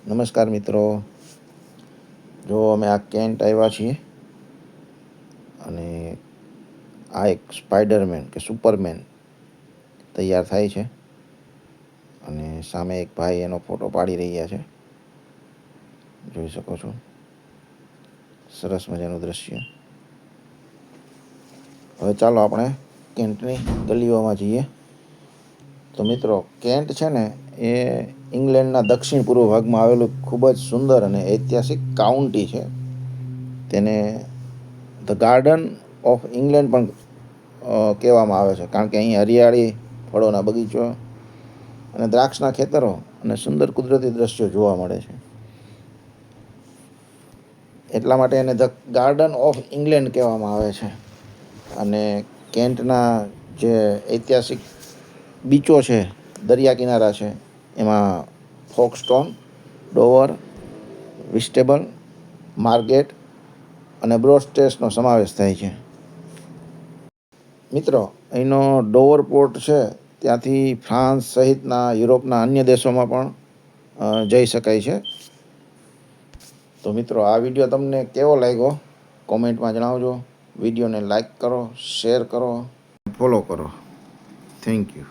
નમસ્કાર મિત્રો, જો અમે આ કેન્ટ આવ્યા છીએ અને આ એક સ્પાઈડરમેન કે સુપરમેન તૈયાર થાય છે અને સામે એક ભાઈ એનો ફોટો પાડી રહ્યા છે. જોઈ શકો છો, સરસ મજાનું દ્રશ્ય. હવે ચાલો આપણે કેન્ટની ગલીઓમાં જઈએ. તો મિત્રો, કેન્ટ છે ને એ ઇંગ્લેન્ડના દક્ષિણ પૂર્વ ભાગમાં આવેલું ખૂબ જ સુંદર અને ઐતિહાસિક કાઉન્ટી છે. તેને ધ ગાર્ડન ઓફ ઇંગ્લેન્ડ પણ કહેવામાં આવે છે, કારણ કે અહીં હરિયાળી, ફળોના બગીચો અને દ્રાક્ષના ખેતરો અને સુંદર કુદરતી દ્રશ્યો જોવા મળે છે. એટલા માટે એને ધ ગાર્ડન ઓફ ઇંગ્લેન્ડ કહેવામાં આવે છે. અને કેન્ટના જે ઐતિહાસિક બીચો છે, દરિયા કિનારા છે, એમાં ફોકસ્ટોન, ડોવર, વિસ્ટેબલ, માર્ગેટ અને બ્રોસ્ટેસનો સમાવેશ થાય છે. મિત્રો, અહીંનો ડોવર પોર્ટ છે, ત્યાંથી ફ્રાન્સ સહિતના યુરોપના અન્ય દેશોમાં પણ જઈ શકાય છે. તો મિત્રો, આ વિડીયો તમને કેવો લાગ્યો કોમેન્ટમાં જણાવજો. વિડીયોને લાઈક કરો, શેર કરો, ફોલો કરો. Thank you.